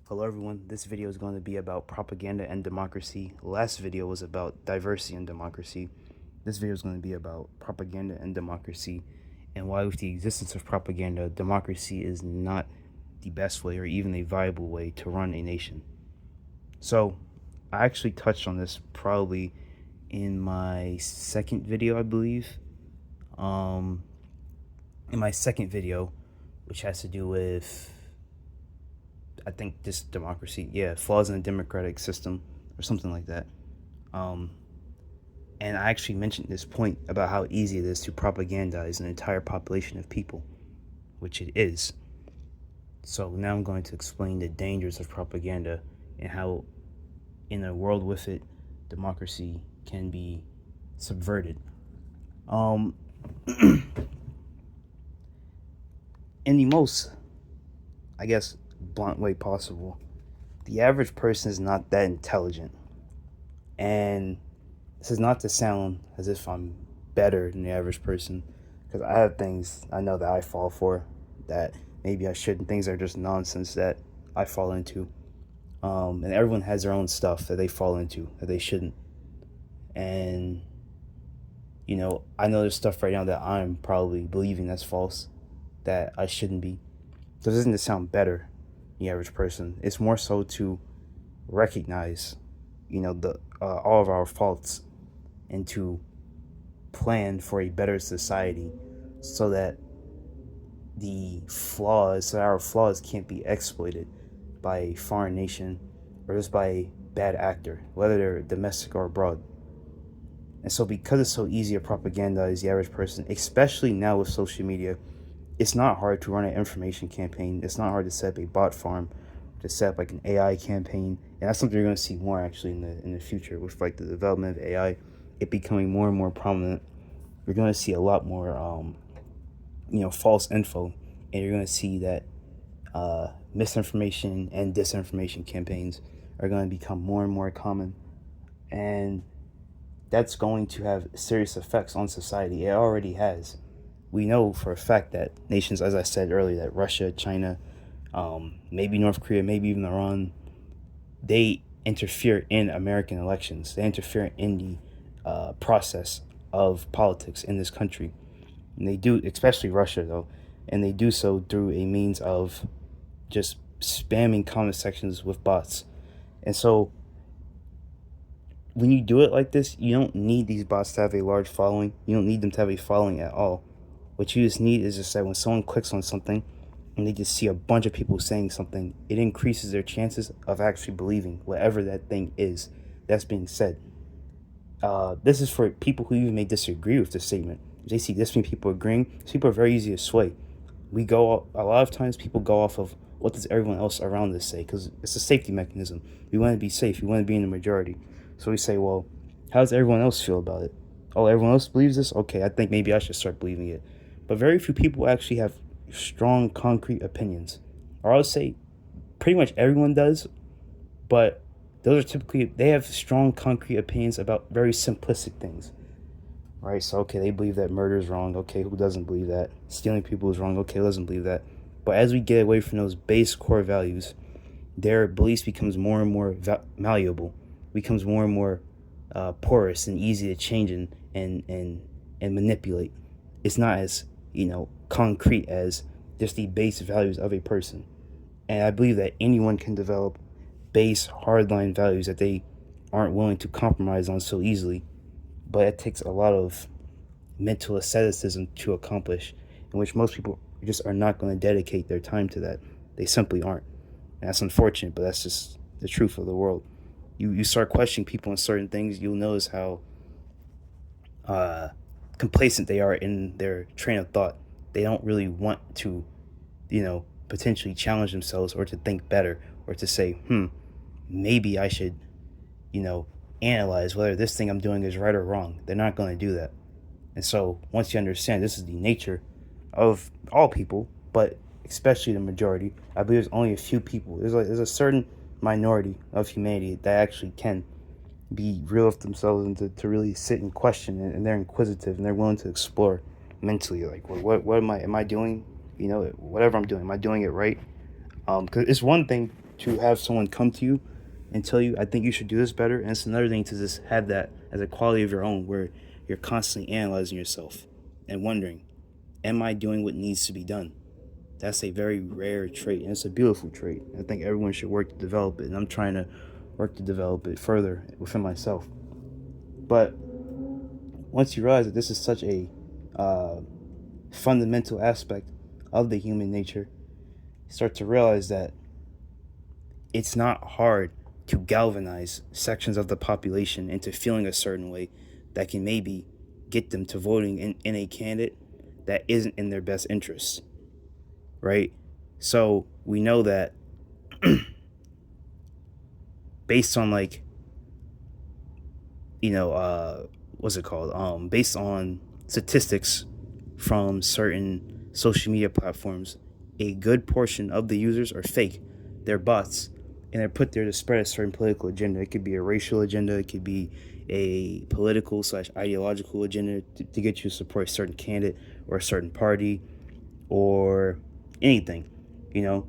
Hello everyone, this video is going to be about propaganda and democracy. Last video was about diversity and democracy. This video is going to be about propaganda and democracy and why with the existence of propaganda, democracy is not the best way or even a viable way to run a nation. So I actually touched on this probably in my second video, I believe. In my second video, which has to do with I think this democracy, flaws in the democratic system or something like that. And I actually mentioned this point about how easy it is to propagandize an entire population of people, which it is. So now I'm going to explain the dangers of propaganda and how, in a world with it, democracy can be subverted. In the most, I guess, blunt way possible, the average person is not that intelligent. And this is not to sound as if I'm better than the average person, because I have things I know that I fall for that maybe I shouldn't. Things are just nonsense that I fall into. And everyone has their own stuff that they fall into that they shouldn't. And, I know there's stuff right now that I'm probably believing that's false, that I shouldn't be. So this isn't to sound better than the average person. It's more so to recognize, all of our faults and to plan for a better society so that our flaws can't be exploited by a foreign nation or just by a bad actor, whether they're domestic or abroad. And so because it's so easy to propagandize the average person, especially now with social media, it's not hard to run an information campaign. It's not hard to set up a bot farm, to set up like an AI campaign. And that's something you're going to see more actually in the future with like the development of AI, it becoming more and more prominent. You're going to see a lot more, false info, and you're going to see that misinformation and disinformation campaigns are going to become more and more common. And that's going to have serious effects on society. It already has. We know for a fact that nations, as I said earlier, that Russia, China, maybe North Korea, maybe even Iran, they interfere in American elections. They interfere in the process of politics in this country. And they do, especially Russia, though, and they do so through a means of just spamming comment sections with bots. And so when you do it like this, you don't need these bots to have a large following. You don't need them to have a following at all. What you just need is just that when someone clicks on something and they just see a bunch of people saying something, it increases their chances of actually believing whatever that thing is that's being said. This is for people who even may disagree with the statement. If they see this many people agreeing, people are very easy to sway. A lot of times people go off of what does everyone else around us say, because it's a safety mechanism. We want to be safe. We want to be in the majority. So we say, well, how does everyone else feel about it? Oh, everyone else believes this? Okay, I think maybe I should start believing it. But very few people actually have strong, concrete opinions. Or I would say pretty much everyone does, but those are they have strong, concrete opinions about very simplistic things. Right? So, okay, they believe that murder is wrong. Okay, who doesn't believe that? Stealing people is wrong. Okay, who doesn't believe that? But as we get away from those base core values, their beliefs becomes more and more malleable, becomes more and more porous and easy to change and manipulate. It's not as concrete as just the base values of a person. And I believe that anyone can develop base hardline values that they aren't willing to compromise on so easily. But it takes a lot of mental asceticism to accomplish, in which most people just are not going to dedicate their time to that. They simply aren't. And that's unfortunate, but that's just the truth of the world. You start questioning people on certain things, you'll notice how complacent they are in their train of thought. They don't really want to, potentially challenge themselves or to think better or to say, maybe I should, analyze whether this thing I'm doing is right or wrong. They're not going to do that. And so once you understand this is the nature of all people, but especially the majority, I believe there's only a few people. There's a certain minority of humanity that actually can be real with themselves and to really sit and question, and they're inquisitive and they're willing to explore mentally, like, well, what am I doing, whatever I'm doing, am I doing it right? Because it's one thing to have someone come to you and tell you, I think you should do this better. And it's another thing to just have that as a quality of your own, where you're constantly analyzing yourself and wondering, am I doing what needs to be done? That's a very rare trait, and it's a beautiful trait. I think everyone should work to develop it, and I'm trying to work to develop it further within myself. But once you realize that this is such a fundamental aspect of the human nature, you start to realize that it's not hard to galvanize sections of the population into feeling a certain way that can maybe get them to voting in a candidate that isn't in their best interests, right? So we know that based on like, what's it called? Based on statistics from certain social media platforms, a good portion of the users are fake. They're bots, and they're put there to spread a certain political agenda. It could be a racial agenda. It could be a political / ideological agenda to get you to support a certain candidate or a certain party or anything. You know,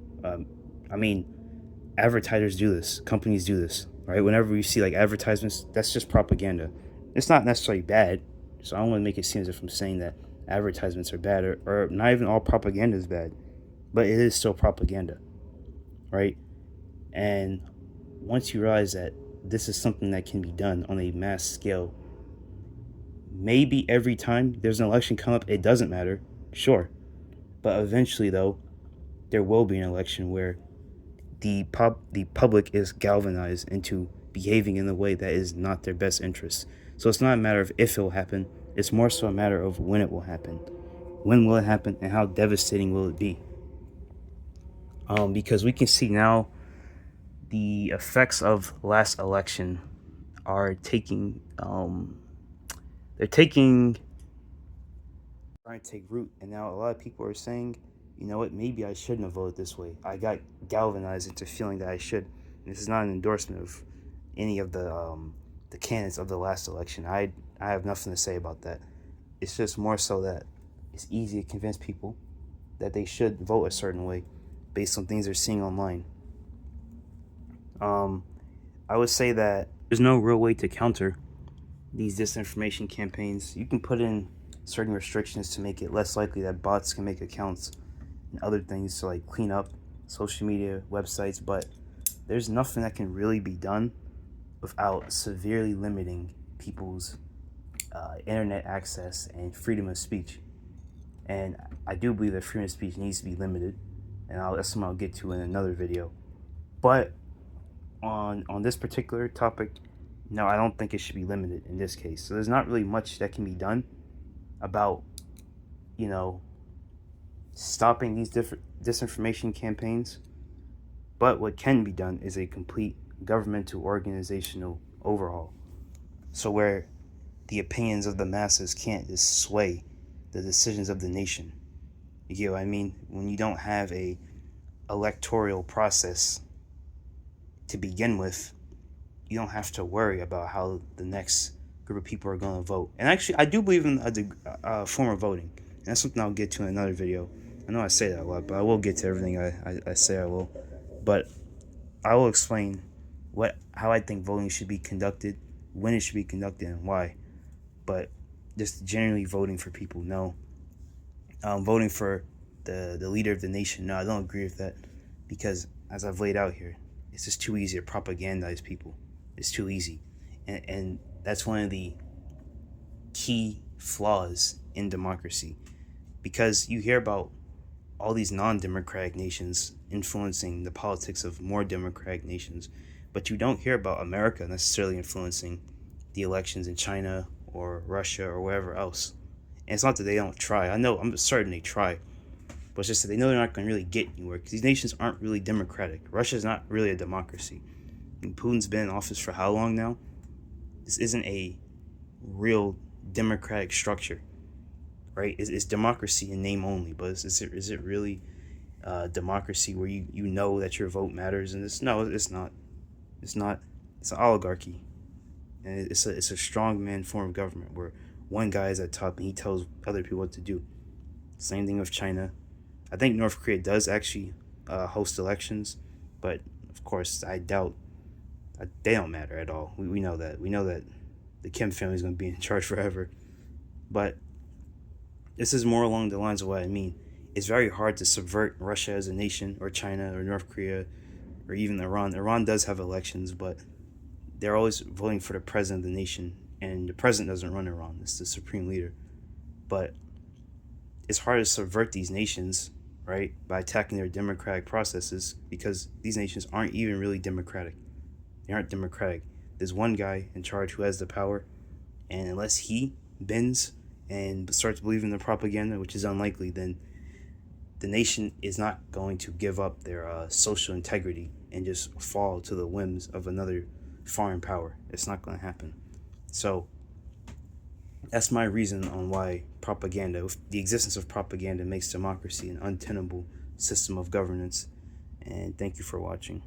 I mean, advertisers do this. Companies do this, right? Whenever you see like advertisements, that's just propaganda. It's not necessarily bad. So I don't want to make it seem as if I'm saying that advertisements are bad, or not even all propaganda is bad, but it is still propaganda, right? And once you realize that this is something that can be done on a mass scale, maybe every time there's an election come up, it doesn't matter, sure. But eventually, though, there will be an election where the public is galvanized into behaving in a way that is not their best interest. So it's not a matter of if it will happen, it's more so a matter of when it will happen. When will it happen, and how devastating will it be? Because we can see now the effects of last election are trying to take root, and now a lot of people are saying, you know what, maybe I shouldn't have voted this way. I got galvanized into feeling that I should. And this is not an endorsement of any of the candidates of the last election. I have nothing to say about that. It's just more so that it's easy to convince people that they should vote a certain way based on things they're seeing online. I would say that there's no real way to counter these disinformation campaigns. You can put in certain restrictions to make it less likely that bots can make accounts and other things to like clean up social media websites, but there's nothing that can really be done without severely limiting people's internet access and freedom of speech. And I do believe that freedom of speech needs to be limited, and that's something I'll get to in another video. But on this particular topic, no, I don't think it should be limited in this case. So there's not really much that can be done about, stopping these different disinformation campaigns. But what can be done is a complete governmental organizational overhaul. So where the opinions of the masses can't just sway the decisions of the nation. You get what I mean? When you don't have a electoral process to begin with, you don't have to worry about how the next group of people are going to vote. And actually, I do believe in a form of voting. And that's something I'll get to in another video. I know I say that a lot, but I will get to everything I say I will. But I will explain how I think voting should be conducted, when it should be conducted, and why. But just generally voting for people, no. Voting for the leader of the nation, no, I don't agree with that. Because as I've laid out here, it's just too easy to propagandize people. It's too easy. And that's one of the key flaws in democracy. Because you hear about all these non-democratic nations influencing the politics of more democratic nations, but you don't hear about America necessarily influencing the elections in China or Russia or wherever else. And it's not that they don't try. I'm certain they try, but it's just that they know they're not going to really get anywhere because these nations aren't really democratic. Russia's not really a democracy. And Putin's been in office for how long now? This isn't a real democratic structure, right? It's democracy in name only, but is it really democracy where you know that your vote matters? And no, it's not. It's not. It's an oligarchy, and it's a strongman form of government where one guy is at top and he tells other people what to do. Same thing with China. I think North Korea does actually host elections, but course, I doubt they don't matter at all. We know that. We know that the Kim family is going to be in charge forever. But this is more along the lines of what I mean. It's very hard to subvert Russia as a nation, or China, or North Korea, or even Iran. Iran does have elections, but they're always voting for the president of the nation, and the president doesn't run Iran. It's the supreme leader. But it's hard to subvert these nations, right, by attacking their democratic processes, because these nations aren't even really democratic. They aren't democratic. There's one guy in charge who has the power, and unless he bends and starts believing the propaganda, which is unlikely, then the nation is not going to give up their social integrity and just fall to the whims of another foreign power. It's not going to happen. So that's my reason on why propaganda, the existence of propaganda, makes democracy an untenable system of governance. And thank you for watching.